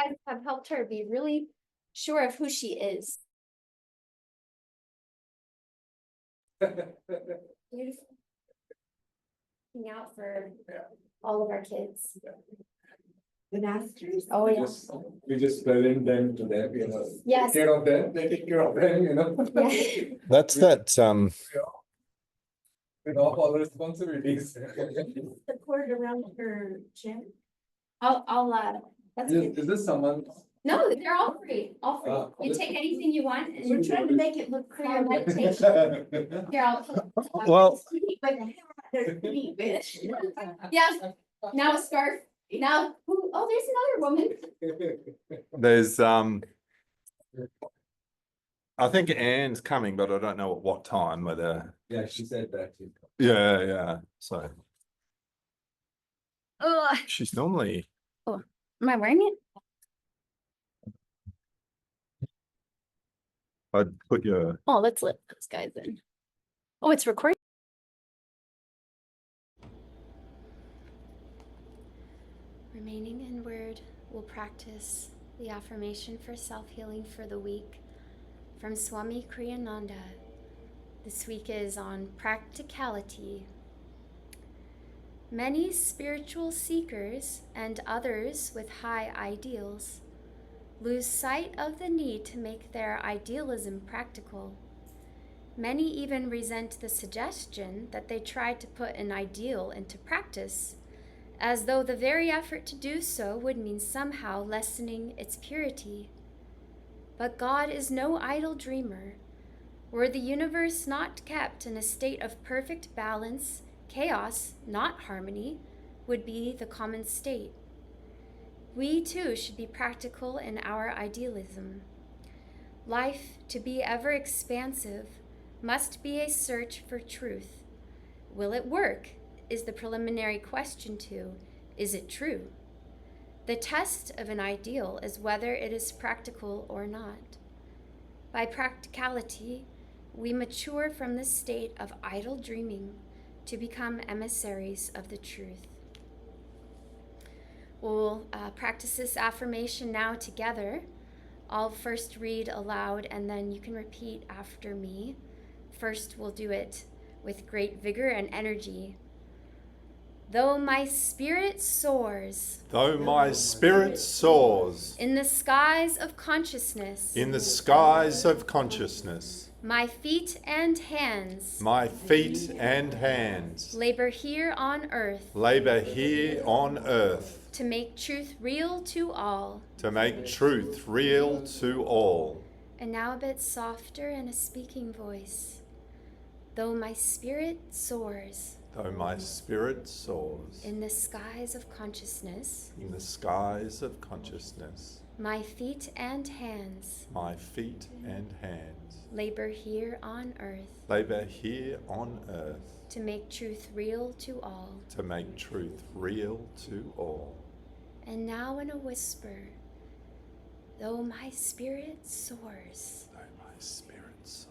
guys have helped her be really sure of who she is. Beautiful. Looking out for all of our kids. The masters. Oh, yeah. We just present them to them, Yes. Take care of them, they take care of them, Yeah. That's that. With all the responsibilities. The cord around her chin. That's good. Is this someone? No, they're all free, all free. You take anything you want. And We're trying to make it look Our clear. meditation. Here, Well, yeah, now a scarf. Now, there's another woman. there's I think Anne's coming, but I don't know at what time. Whether Yeah, she said that. yeah. So Oh, she's normally. am I wearing it? I'd put your. Oh, let's let those guys in. Oh, it's recording. Remaining inward, we'll practice the affirmation for self-healing for the week from Swami Kriyananda. This week is on practicality. Many spiritual seekers and others with high ideals lose sight of the need to make their idealism practical. Many even resent the suggestion that they try to put an ideal into practice, as though the very effort to do so would mean somehow lessening its purity. But God is no idle dreamer. Were the universe not kept in a state of perfect balance, chaos, not harmony, would be the common state. We too should be practical in our idealism. Life, to be ever expansive, must be a search for truth. Will it work? Is the preliminary question to, is it true? The test of an ideal is whether it is practical or not. By practicality, we mature from the state of idle dreaming to become emissaries of the truth. We'll practice this affirmation now together. I'll first read aloud and then you can repeat after me. First, we'll do it with great vigor and energy. Though my spirit soars. Though my spirit soars. In the skies of consciousness. In the skies of consciousness. My feet and hands. My feet and hands. Labor here on earth. Labor here on earth. To make truth real to all. To make truth real to all. And now a bit softer in a speaking voice. Though my spirit soars. Though my spirit soars. In the skies of consciousness. In the skies of consciousness. My feet and hands. My feet and hands. Labor here on earth. Labor here on earth. To make truth real to all. To make truth real to all. And now in a whisper. Though my spirit soars. Though my spirit soars.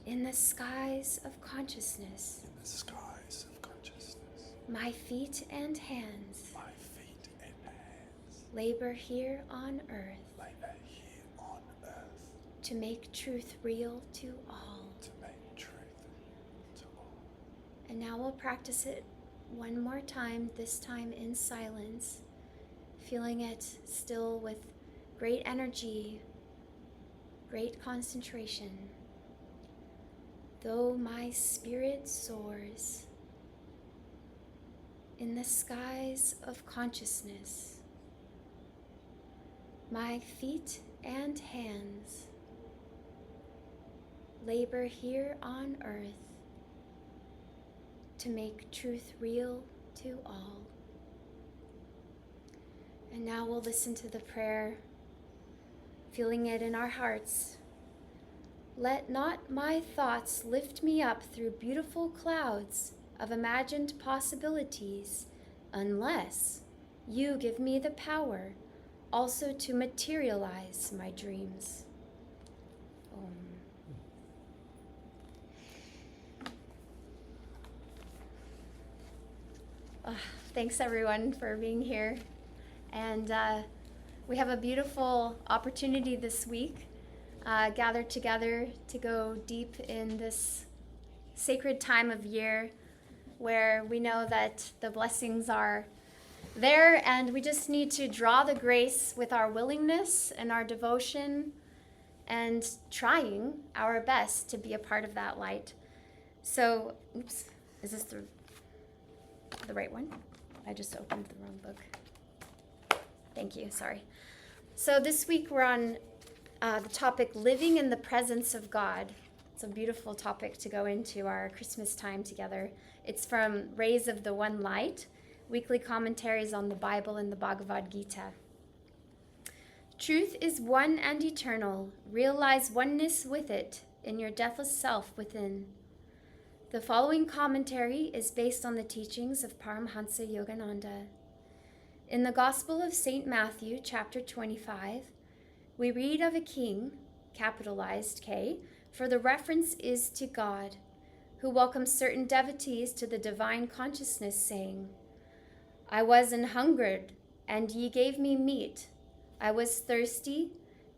In the skies of consciousness. In the skies of consciousness. My feet and hands. My feet and hands. Labor here on earth. Labor here on earth. To make truth real to all. To make truth to all. And now we'll practice it one more time, this time in silence, feeling it still with great energy, great concentration. Though my spirit soars in the skies of consciousness, my feet and hands labor here on earth to make truth real to all. And now we'll listen to the prayer, feeling it in our hearts. Let not my thoughts lift me up through beautiful clouds of imagined possibilities, unless you give me the power also to materialize my dreams. Thanks everyone for being here. And We have a beautiful opportunity this week, gathered together to go deep in this sacred time of year where we know that the blessings are there and we just need to draw the grace with our willingness and our devotion and trying our best to be a part of that light. So, oops, is this the right one? I just opened the wrong book. Thank you, sorry. So this week we're on the topic, living in the presence of God. It's a beautiful topic to go into our Christmas time together. It's from Rays of the One Light, weekly commentaries on the Bible and the Bhagavad Gita. Truth is one and eternal. Realize oneness with it in your deathless self within. The following commentary is based on the teachings of Paramhansa Yogananda. In the Gospel of St. Matthew, chapter 25, we read of a king, capitalized K, for the reference is to God, who welcomes certain devotees to the divine consciousness, saying, I was an hungered, and ye gave me meat. I was thirsty,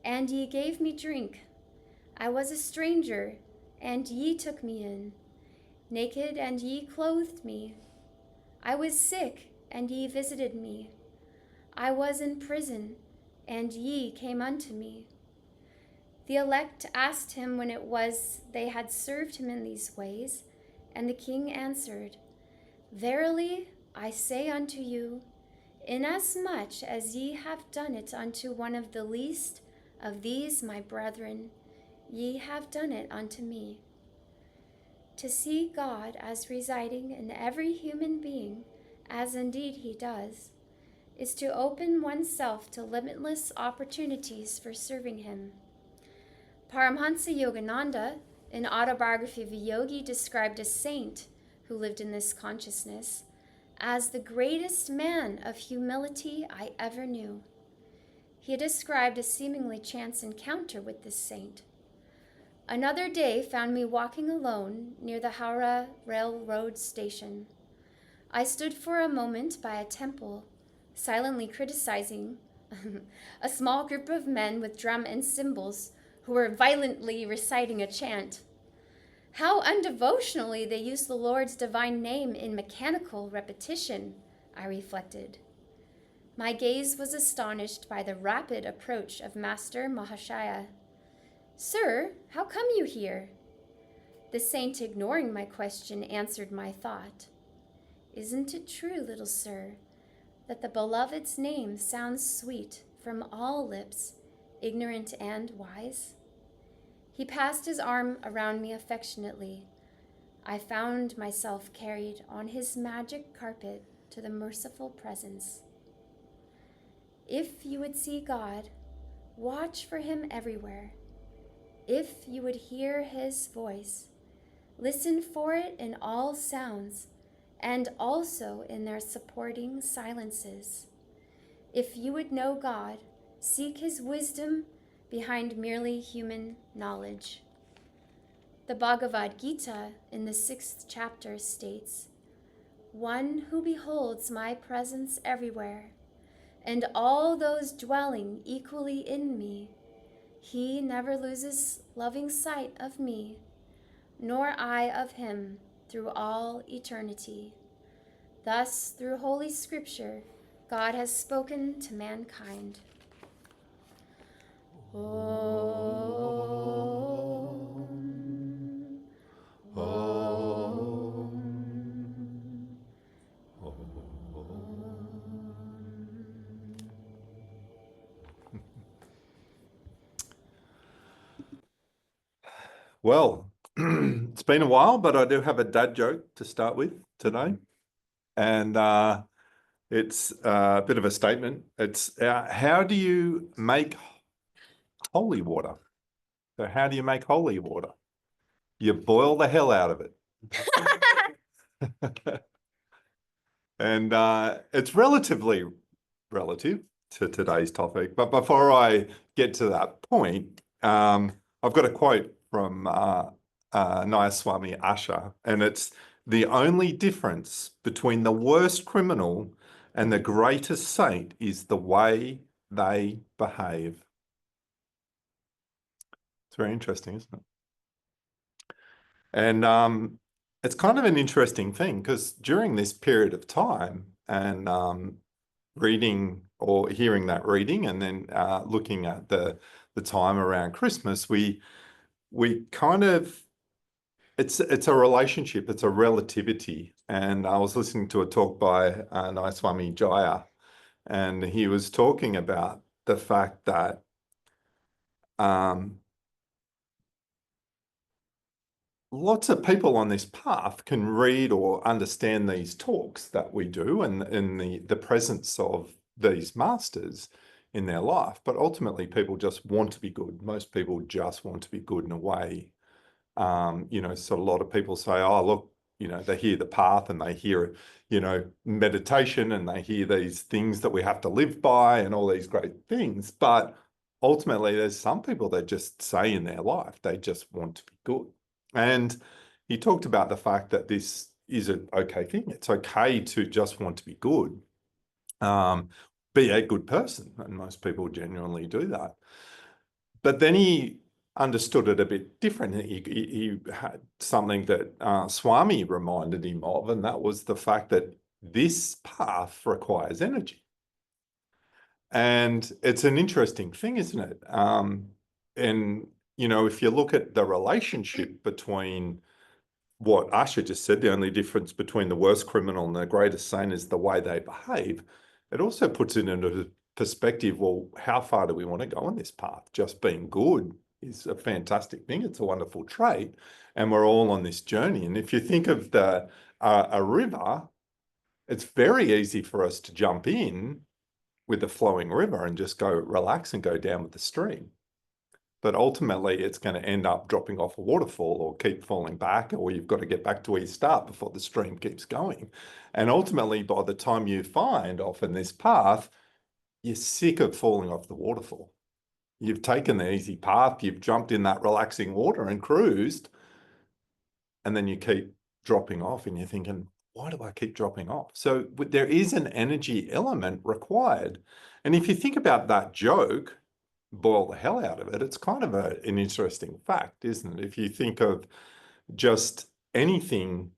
and ye gave me drink. I was a stranger, and ye took me in. Naked, and ye clothed me. I was sick, and ye visited me. I was in prison, and ye came unto me. The elect asked him when it was they had served him in these ways, and the king answered, Verily I say unto you, inasmuch as ye have done it unto one of the least of these my brethren, ye have done it unto me. To see God as residing in every human being, as indeed he does, is to open oneself to limitless opportunities for serving him. Paramhansa Yogananda, in Autobiography of a Yogi, described a saint who lived in this consciousness as the greatest man of humility I ever knew. He described a seemingly chance encounter with this saint. Another day found me walking alone near the Howrah Railroad station. I stood for a moment by a temple, silently criticizing a small group of men with drum and cymbals who were violently reciting a chant. How undevotionally they use the Lord's divine name in mechanical repetition, I reflected. My gaze was astonished by the rapid approach of Master Mahashaya. Sir, how come you here? The saint, ignoring my question, answered my thought. Isn't it true, little sir, that the beloved's name sounds sweet from all lips, ignorant and wise? He passed his arm around me affectionately. I found myself carried on his magic carpet to the merciful presence. If you would see God, watch for him everywhere. If you would hear his voice, listen for it in all sounds, and also in their supporting silences. If you would know God, seek his wisdom behind merely human knowledge. The Bhagavad Gita in the 6th chapter states, One who beholds my presence everywhere, and all those dwelling equally in me, he never loses loving sight of me, nor I of him through all eternity. Thus, through Holy Scripture, God has spoken to mankind. Om. Om. Well, it's been a while, but I do have a dad joke to start with today. And it's a bit of a statement. It's how do you make holy water? So how do you make holy water? You boil the hell out of it. And it's relatively relative to today's topic. But before I get to that point, I've got a quote from Nayaswami Order, and it's the only difference between the worst criminal and the greatest saint is the way they behave. It's very interesting, isn't it? And it's kind of an interesting thing because during this period of time and reading or hearing that reading and then looking at the time around Christmas, we kind of, it's a relationship, it's a relativity. And I was listening to a talk by Nayaswami Jaya, and he was talking about the fact that lots of people on this path can read or understand these talks that we do and in the presence of these masters in their life. But ultimately, people just want to be good. Most people just want to be good in a way. So a lot of people say, oh, look, they hear the path and they hear, meditation and they hear these things that we have to live by and all these great things. But ultimately, there's some people that just say in their life, they just want to be good. And he talked about the fact that this is an okay thing. It's okay to just want to be good, be a good person. And most people genuinely do that. But then he understood it a bit different. He had something that Swami reminded him of, and that was the fact that this path requires energy. And it's an interesting thing, isn't it? And, if you look at the relationship between what Asha just said, the only difference between the worst criminal and the greatest saint is the way they behave, it also puts it into perspective, well, how far do we want to go on this path? Just being good is a fantastic thing. It's a wonderful trait. And we're all on this journey. And if you think of a river, it's very easy for us to jump in with the flowing river and just go relax and go down with the stream. But ultimately, it's going to end up dropping off a waterfall or keep falling back, or you've got to get back to where you start before the stream keeps going. And ultimately, by the time you find often this path, you're sick of falling off the waterfall. You've taken the easy path, you've jumped in that relaxing water and cruised, and then you keep dropping off and you're thinking, why do I keep dropping off? So there is an energy element required. And if you think about that joke, boil the hell out of it, it's kind of an interesting fact, isn't it? If you think of just anything,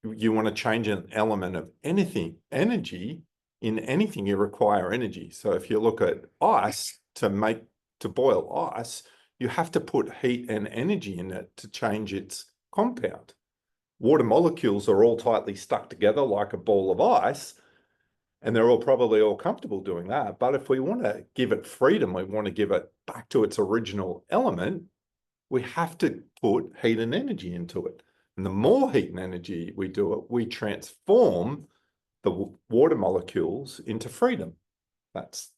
you want to change an element of anything, energy, in anything you require energy. So if you look at ice, to boil ice, you have to put heat and energy in it to change its compound. Water molecules are all tightly stuck together like a ball of ice, and they're probably all comfortable doing that. But if we want to give it freedom, we want to give it back to its original element, we have to put heat and energy into it. And the more heat and energy we do it, we transform the water molecules into freedom. That's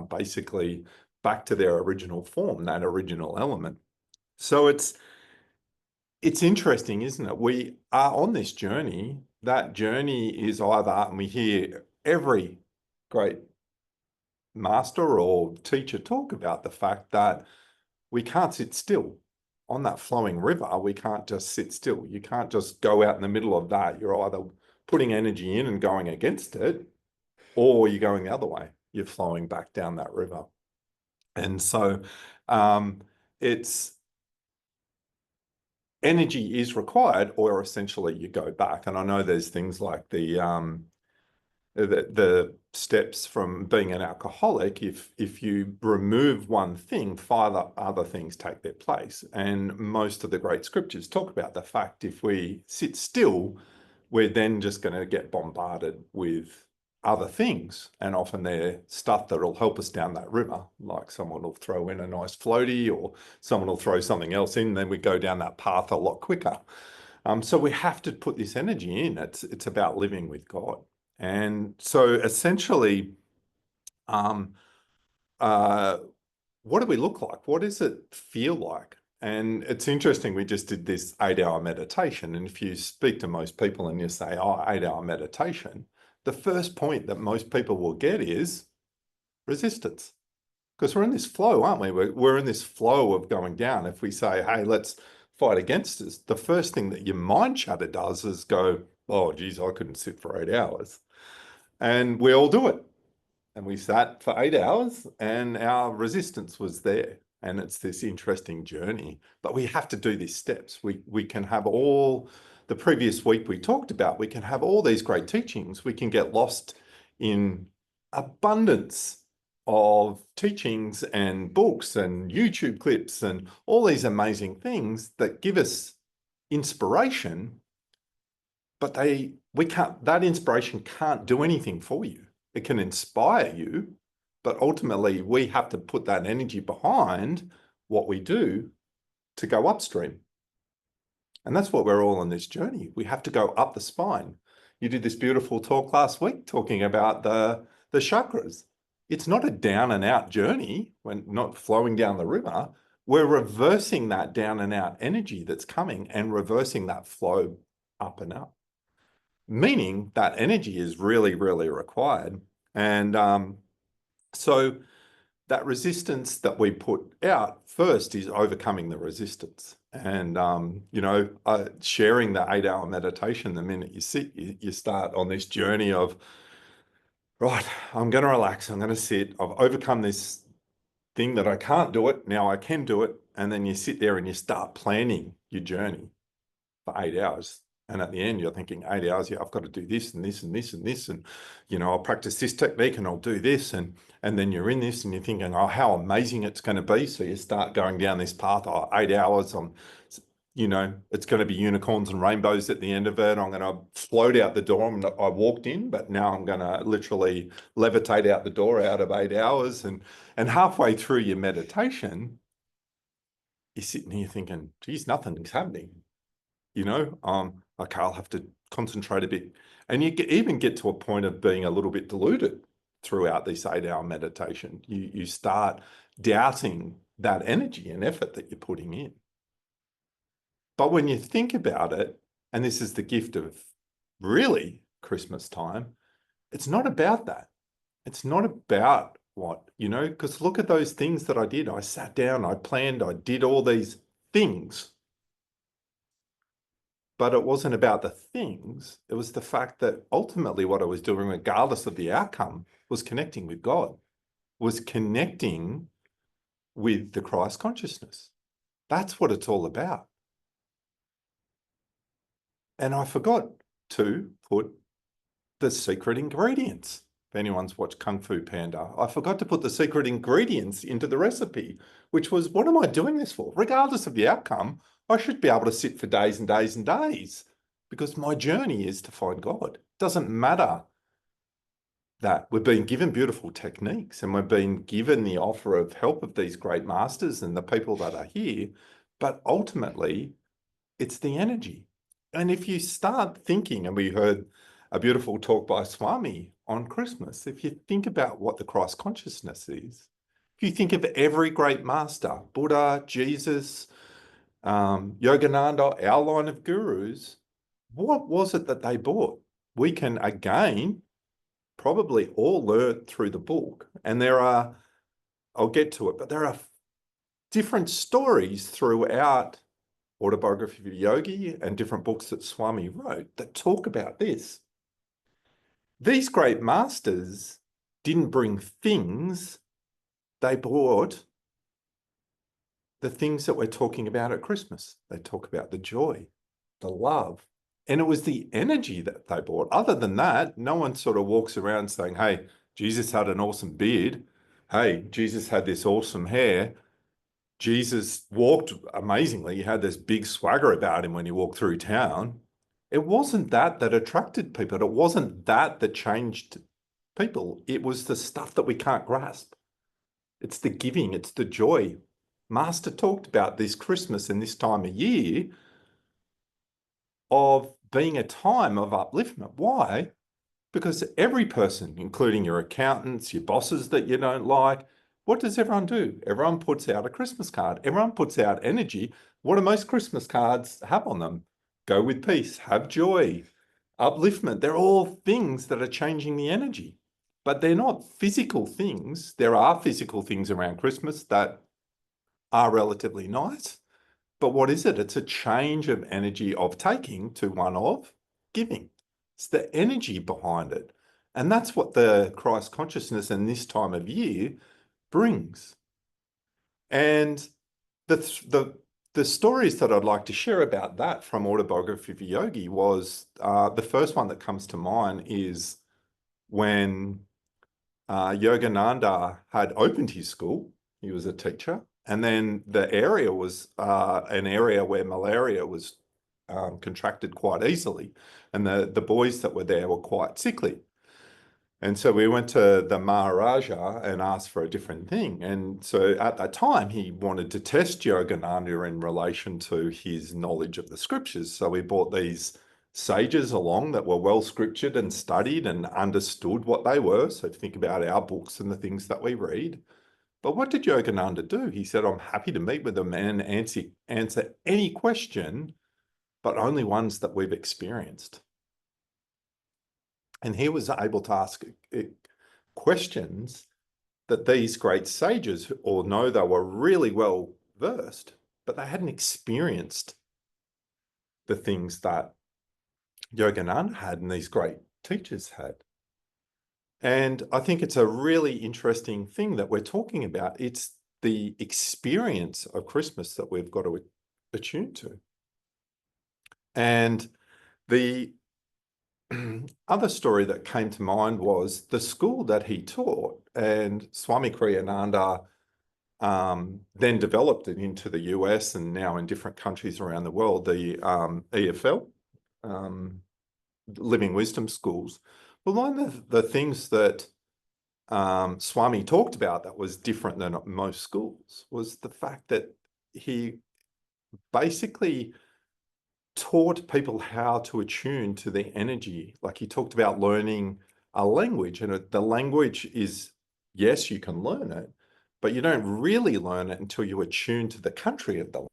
basically back to their original form, that original element. So it's interesting, isn't it? We are on this journey. That journey is either, and we hear every great master or teacher talk about the fact that we can't sit still on that flowing river. We can't just sit still. You can't just go out in the middle of that. You're either putting energy in and going against it, or you're going the other way. You're flowing back down that river. And so it's energy is required, or essentially you go back. And I know there's things like the steps from being an alcoholic. If you remove one thing, 5 other things take their place. And most of the great scriptures talk about the fact if we sit still, we're then just going to get bombarded with other things. And often they're stuff that will help us down that river. Like someone will throw in a nice floaty, or someone will throw something else in, then we go down that path a lot quicker. So we have to put this energy in. It's about living with God. And so essentially, what do we look like? What does it feel like? And it's interesting, we just did this 8-hour meditation. And if you speak to most people and you say, oh, 8-hour meditation, the first point that most people will get is resistance. Because we're in this flow, aren't we? We're in this flow of going down. If we say, hey, let's fight against this, the first thing that your mind chatter does is go, oh, geez, I couldn't sit for 8 hours. And we all do it. and we sat for 8 hours and our resistance was there. And it's this interesting journey, but we have to do these steps. We can have all the previous week we talked about, we can have all these great teachings. We can get lost in abundance of teachings and books and YouTube clips and all these amazing things that give us inspiration, but that inspiration can't do anything for you. It can inspire you, but ultimately we have to put that energy behind what we do to go upstream. And that's what we're all on this journey. We have to go up the spine. You did this beautiful talk last week talking about the chakras. It's not a down and out journey when not flowing down the river. We're reversing that down and out energy that's coming and reversing that flow up and up. Meaning that energy is really, really required. And so that resistance that we put out first is overcoming the resistance. And, sharing the 8-hour meditation, the minute you sit, you start on this journey of, right, I'm going to relax, I'm going to sit, I've overcome this thing that I can't do it, now I can do it. And then you sit there and you start planning your journey for 8 hours. And at the end, you're thinking 8 hours, yeah, I've got to do this and this and this and this. And, I'll practice this technique and I'll do this. And then you're in this and you're thinking, oh, how amazing it's going to be. So you start going down this path, 8 hours on, it's going to be unicorns and rainbows at the end of it. I'm going to float out the door. I walked in, but now I'm going to literally levitate out the door out of 8 hours. And halfway through your meditation, you're sitting here thinking, geez, nothing's happening. Okay, I'll have to concentrate a bit. And you even get to a point of being a little bit deluded throughout this 8-hour meditation. You start doubting that energy and effort that you're putting in. But when you think about it, and this is the gift of really Christmas time, it's not about that. It's not about because look at those things that I did. I sat down, I planned, I did all these things. But it wasn't about the things. It was the fact that ultimately what I was doing, regardless of the outcome, was connecting with God, was connecting with the Christ consciousness. That's what it's all about. And I forgot to put the secret ingredients. If anyone's watched Kung Fu Panda, I forgot to put the secret ingredients into the recipe, which was, what am I doing this for? Regardless of the outcome, I should be able to sit for days and days and days because my journey is to find God. It doesn't matter that we've been given beautiful techniques and we've been given the offer of help of these great masters and the people that are here, but ultimately it's the energy. And if you start thinking, and we heard a beautiful talk by Swami on Christmas, if you think about what the Christ consciousness is, if you think of every great master, Buddha, Jesus, Yogananda, our line of gurus, what was it that they brought? We can again probably all learn through the book. And I'll get to it, but there are different stories throughout Autobiography of Yogi and different books that Swami wrote that talk about this. These great masters didn't bring things, they brought the things that we're talking about at Christmas. They talk about the joy, the love, and it was the energy that they brought. Other than that, no one sort of walks around saying, hey, Jesus had an awesome beard. Hey, Jesus had this awesome hair. Jesus walked amazingly. He had this big swagger about him when he walked through town. It wasn't that attracted people. It wasn't that changed people. It was the stuff that we can't grasp. It's the giving. It's the joy. Master talked about this Christmas and this time of year of being a time of upliftment. Why? Because every person, including your accountants, your bosses that you don't like, what does everyone do? Everyone puts out a Christmas card. Everyone puts out energy. What do most Christmas cards have on them? Go with peace, have joy, upliftment. They're all things that are changing the energy, but they're not physical things. There are physical things around Christmas that are relatively nice, but what is it? It's a change of energy of taking to one of giving. It's the energy behind it. And that's what the Christ consciousness in this time of year brings. And the stories that I'd like to share about that from Autobiography of a Yogi was, the first one that comes to mind is when Yogananda had opened his school. He was a teacher. And then the area was an area where malaria was contracted quite easily. And the boys that were there were quite sickly. And so we went to the Maharaja and asked for a different thing. And so at that time, he wanted to test Yogananda in relation to his knowledge of the scriptures. So we brought these sages along that were well scriptured and studied and understood what they were. So think about our books and the things that we read. But what did Yogananda do? He said, I'm happy to meet with them and answer any question, but only ones that we've experienced. And he was able to ask questions that these great sages all know they were really well versed, but they hadn't experienced the things that Yogananda had and these great teachers had. And I think it's a really interesting thing that we're talking about. It's the experience of Christmas that we've got to attune to. And the other story that came to mind was the school that he taught, and Swami Kriyananda then developed it into the US and now in different countries around the world, the EFL, Living Wisdom Schools. Well, one of the things that Swami talked about that was different than most schools was the fact that he basically taught people how to attune to the energy. Like he talked about learning a language, and the language is, yes, you can learn it, but you don't really learn it until you attune to the country of the